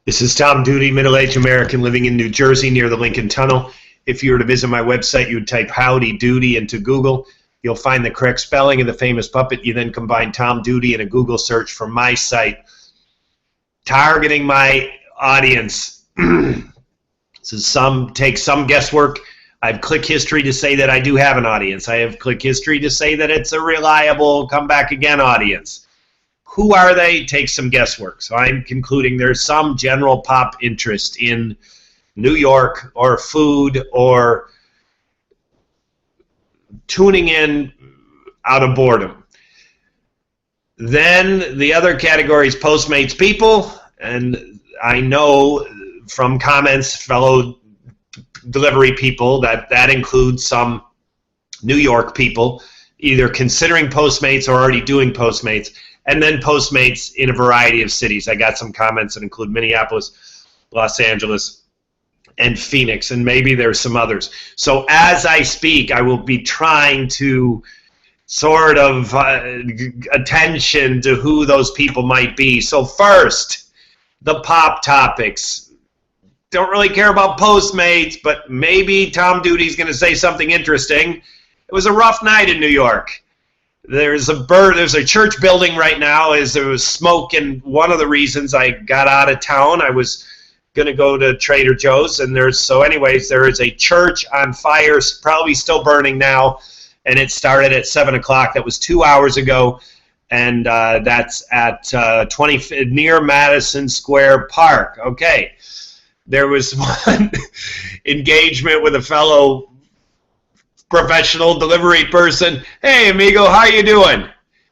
This is Tom Duty, middle-aged American living in New Jersey near the Lincoln Tunnel. If you were to visit my website, you would type Howdy Doody into Google. You'll find the correct spelling of the famous puppet. You then combine Tom Duty in a Google search from my site. Targeting my audience. Take some guesswork. I have click history to say that I do have an audience. I have click history to say that it's a reliable come back again audience. Who are they? Take some guesswork. So I'm concluding there's some general pop interest in New York or food or tuning in out of boredom. Then the other category is Postmates people, and I know from comments, fellow delivery people, that includes some New York people either considering Postmates or already doing Postmates, and then Postmates in a variety of cities. I got some comments that include Minneapolis, Los Angeles, and Phoenix, and maybe there's some others. So as I speak, I will be trying to sort of attention to who those people might be. So first, the pop topics. Don't really care about Postmates, but maybe Tom Duty's going to say something interesting. It was a rough night in New York. There's a church building right now as there was smoke, and one of the reasons I got out of town, I was going to go to Trader Joe's, and there is a church on fire, probably still burning now, and it started at 7 o'clock. That was 2 hours ago, and that's at near Madison Square Park. Okay. There was one engagement with a fellow professional delivery person. Hey, amigo, how you doing?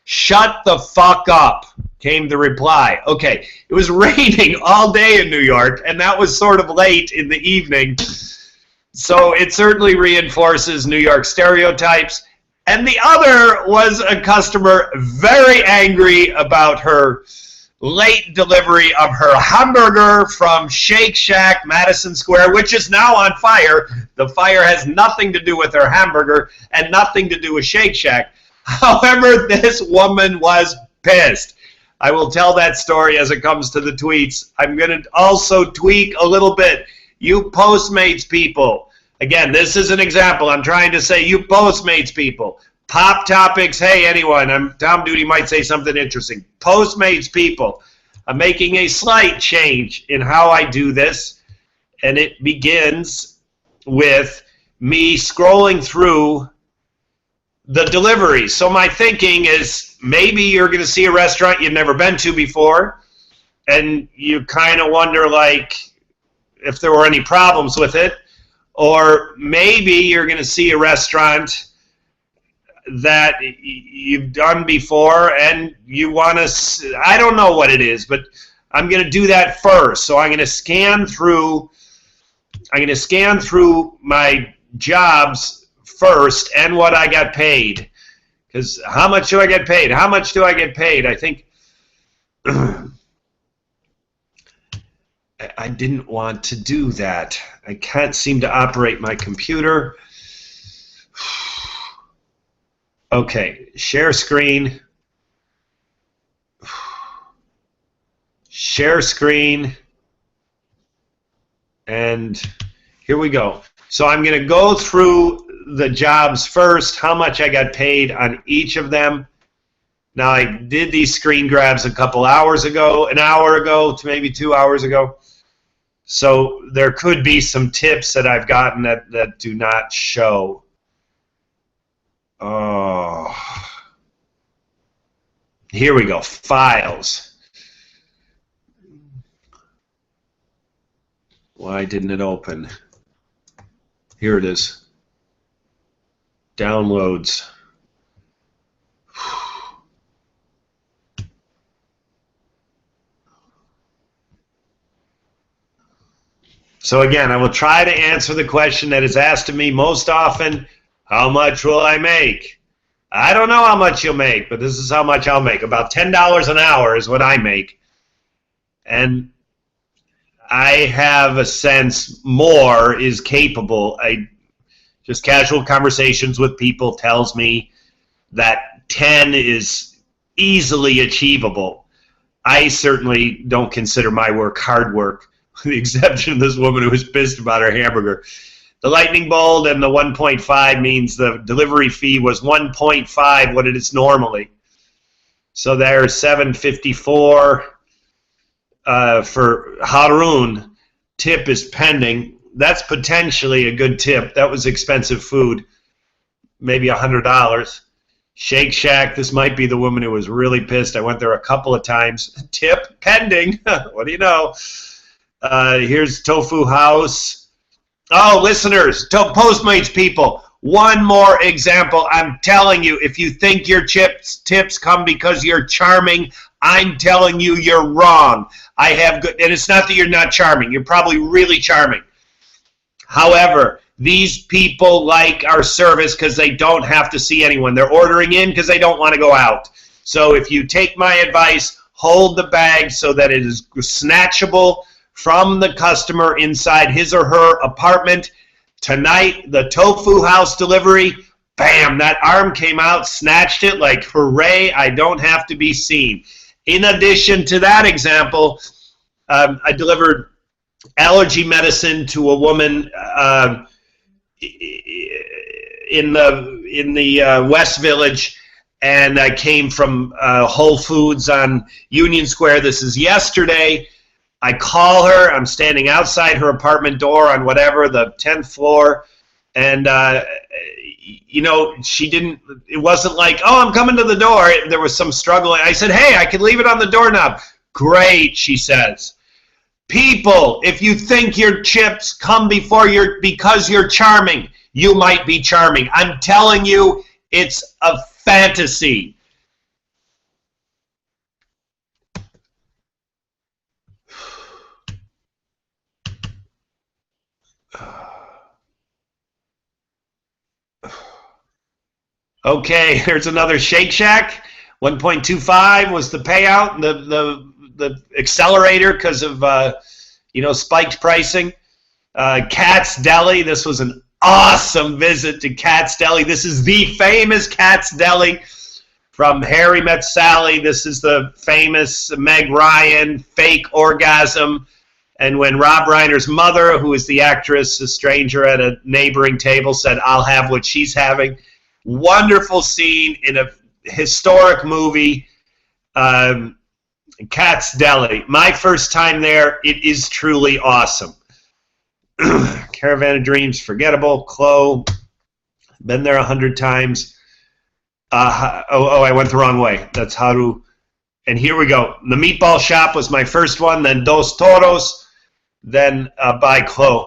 Shut the fuck up, came the reply. Okay, it was raining all day in New York, and that was sort of late in the evening. So it certainly reinforces New York stereotypes. And the other was a customer very angry about her late delivery of her hamburger from Shake Shack, Madison Square, which is now on fire. The fire has nothing to do with her hamburger and nothing to do with Shake Shack. However, this woman was pissed. I will tell that story as it comes to the tweets. I'm going to also tweak a little bit. You Postmates people. Again, this is an example. I'm trying to say you Postmates people. Pop topics, hey anyone, Tom Duty might say something interesting. Postmates people, I'm making a slight change in how I do this, and it begins with me scrolling through the deliveries. So my thinking is maybe you're going to see a restaurant you've never been to before, and you kind of wonder like if there were any problems with it, or maybe you're going to see a restaurant that you've done before and you want to, I don't know what it is, but I'm going to do that first. So I'm going to scan through my jobs first and what I got paid. Because how much do I get paid? How much do I get paid? I think I didn't want to do that. I can't seem to operate my computer. Okay, share screen. Share screen. And here we go. So I'm going to go through the jobs first, how much I got paid on each of them. Now, I did these screen grabs a couple hours ago, an hour ago to maybe 2 hours ago. So there could be some tips that I've gotten that do not show. Oh, here we go. Files. Why didn't it open? Here it is. Downloads. So again, I will try to answer the question that is asked of me most often. How much will I make? I don't know how much you'll make, but this is how much I'll make. About $10 an hour is what I make. And I have a sense more is capable. Just casual conversations with people tells me that 10 is easily achievable. I certainly don't consider my work hard work, with the exception of this woman who was pissed about her hamburger. The lightning bolt and the 1.5 means the delivery fee was 1.5 what it is normally. So there's $7.54 for Harun. Tip is pending. That's potentially a good tip. That was expensive food, maybe $100. Shake Shack, this might be the woman who was really pissed. I went there a couple of times. Tip pending. What do you know? Here's Tofu House. Oh, listeners, Postmates people, one more example. I'm telling you, if you think your tips come because you're charming, I'm telling you you're wrong. I have good, and it's not that you're not charming. You're probably really charming. However, these people like our service because they don't have to see anyone. They're ordering in because they don't want to go out. So if you take my advice, hold the bag so that it is snatchable from the customer inside his or her apartment. Tonight, the Tofu House delivery, bam, that arm came out, snatched it like, hooray, I don't have to be seen. In addition to that example, I delivered allergy medicine to a woman in the West Village, and I came from Whole Foods on Union Square. This is yesterday. I call her. I'm standing outside her apartment door on whatever, the 10th floor, and you know, she didn't, it wasn't like, oh, I'm coming to the door. There was some struggle. I said, hey, I can leave it on the doorknob. Great, she says. People, if you think your chips come because you're charming, you might be charming. I'm telling you, it's a fantasy. Okay, here's another Shake Shack. 1.25 was the payout, the accelerator because of spiked pricing. Cat's Deli. This was an awesome visit to Cat's Deli. This is the famous Cat's Deli from Harry Met Sally. This is the famous Meg Ryan fake orgasm. And when Rob Reiner's mother, who is the actress, a stranger at a neighboring table, said, I'll have what she's having. Wonderful scene in a historic movie, Cat's Deli. My first time there, it is truly awesome. Caravan of Dreams, forgettable. Chloe, been there 100 times. I went the wrong way. That's Haru. And here we go. The Meatball Shop was my first one, then Dos Toros, then by Chloe.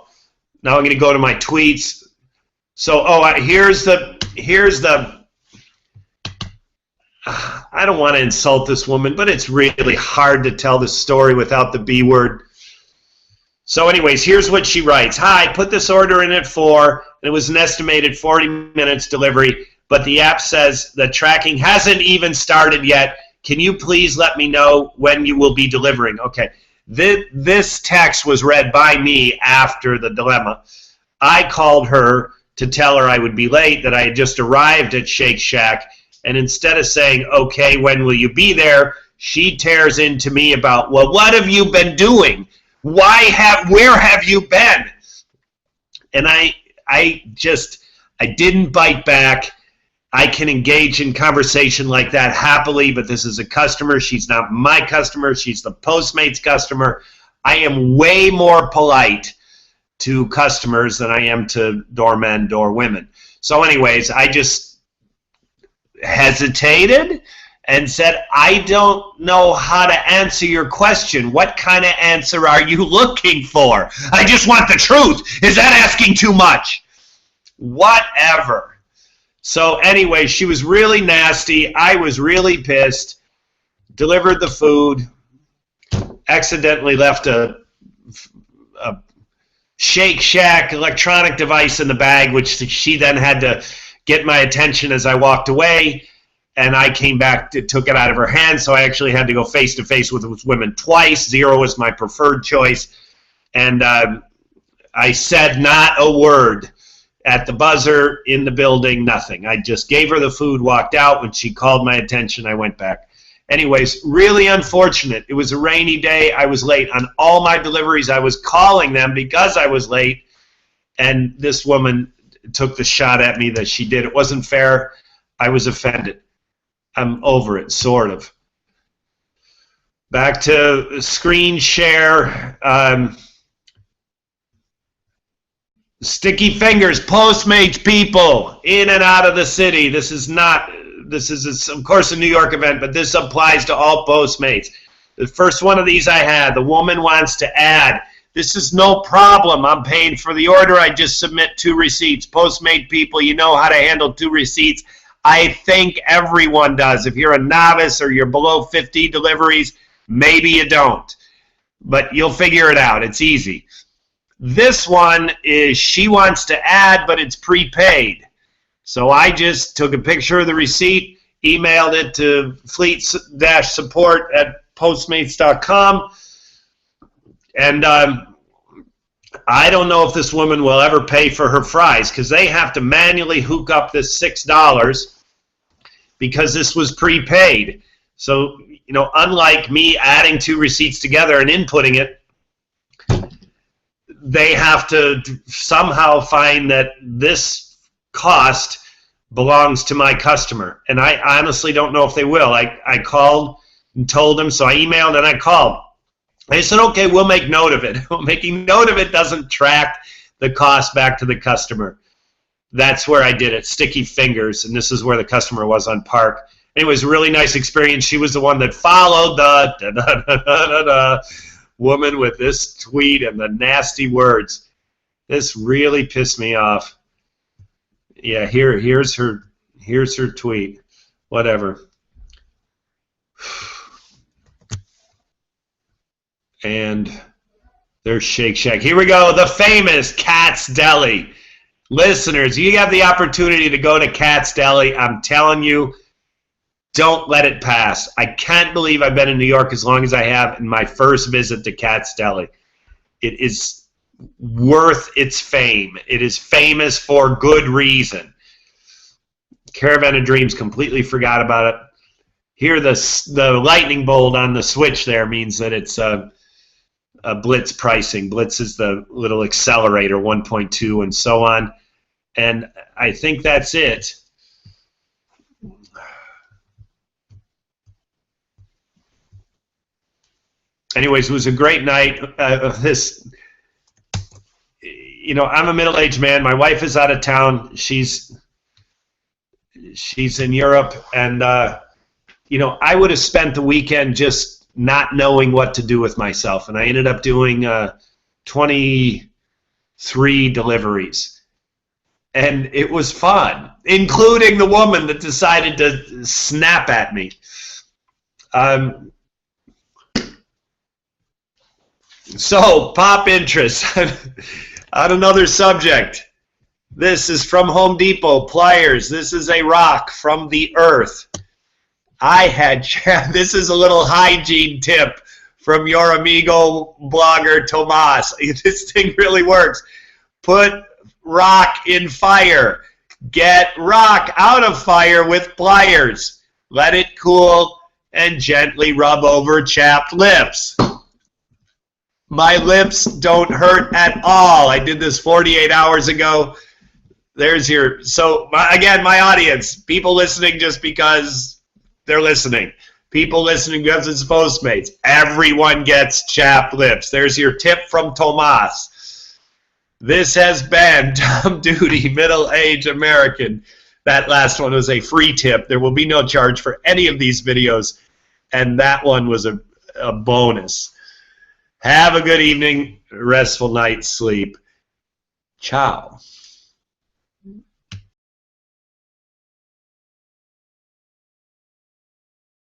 Now I'm going to go to my tweets. So, here's the I don't want to insult this woman, but it's really hard to tell this story without the B word. So anyways, here's what she writes. Hi, put this order in at 4, and it was an estimated 40 minutes delivery, but the app says the tracking hasn't even started yet. Can you please let me know when you will be delivering? Okay, this text was read by me after the dilemma. I called her to tell her I would be late, that I had just arrived at Shake Shack, and instead of saying, okay, when will you be there, she tears into me about, well, what have you been doing? Where have you been? And I didn't bite back. I can engage in conversation like that happily, but this is a customer. She's not my customer. She's the Postmates customer. I am way more polite to customers than I am to doormen, doorwomen. So anyways, I just hesitated and said, I don't know how to answer your question. What kind of answer are you looking for? I just want the truth. Is that asking too much? Whatever. So anyway, she was really nasty. I was really pissed. Delivered the food. Accidentally left a Shake Shack electronic device in the bag, which she then had to get my attention as I walked away. And I came back, took it out of her hand, so I actually had to go face-to-face with those women twice. 0 was my preferred choice. And I said not a word at the buzzer, in the building, nothing. I just gave her the food, walked out. When she called my attention, I went back. Anyways, really unfortunate. It was a rainy day. I was late on all my deliveries. I was calling them because I was late, and this woman took the shot at me that she did. It wasn't fair. I was offended. I'm over it, sort of. Back to screen share. Sticky fingers, Postmates people, in and out of the city. This is of course a New York event, but this applies to all Postmates. The first one of these I had, the woman wants to add, this is no problem. I'm paying for the order. I just submit 2 receipts. Postmate people, you know how to handle 2 receipts. I think everyone does. If you're a novice or you're below 50 deliveries, maybe you don't. But you'll figure it out. It's easy. This one is she wants to add, but it's prepaid. So I just took a picture of the receipt, emailed it to fleet-support@postmates.com, and I don't know if this woman will ever pay for her fries because they have to manually hook up this $6 because this was prepaid. So, you know, unlike me adding 2 receipts together and inputting it, they have to somehow find that this cost belongs to my customer. And I honestly don't know if they will. I called and told them, so I emailed and I called. They said, okay, we'll make note of it. Well, making note of it doesn't track the cost back to the customer. That's where I did it, sticky fingers, and this is where the customer was on Park. Anyways, a really nice experience. She was the one that followed the woman with this tweet and the nasty words. This really pissed me off. Yeah, here's her tweet. Whatever. And there's Shake Shack. Here we go. The famous Cat's Deli. Listeners, you have the opportunity to go to Cat's Deli. I'm telling you, don't let it pass. I can't believe I've been in New York as long as I have in my first visit to Cat's Deli. It is worth its fame. It is famous for good reason. Caravan of Dreams completely forgot about it. Here, the lightning bolt on the switch there means that it's a Blitz pricing. Blitz is the little accelerator, 1.2 and so on. And I think that's it. Anyways, it was a great night. You know, I'm a middle-aged man. My wife is out of town. She's in Europe, and you know, I would have spent the weekend just not knowing what to do with myself, and I ended up doing 23 deliveries, and it was fun, including the woman that decided to snap at me. So, pop interest on another subject. This is from Home Depot, pliers. This is a rock from the earth. This is a little hygiene tip from your amigo blogger, Tomas. This thing really works. Put rock in fire. Get rock out of fire with pliers. Let it cool and gently rub over chapped lips. My lips don't hurt at all. I did this 48 hours ago. There's your, so again, my audience, people listening just because they're listening. People listening because it's Postmates. Everyone gets chapped lips. There's your tip from Tomas. This has been Tom Duty, middle-aged American. That last one was a free tip. There will be no charge for any of these videos, and that one was a bonus. Have a good evening, restful night's sleep. Ciao.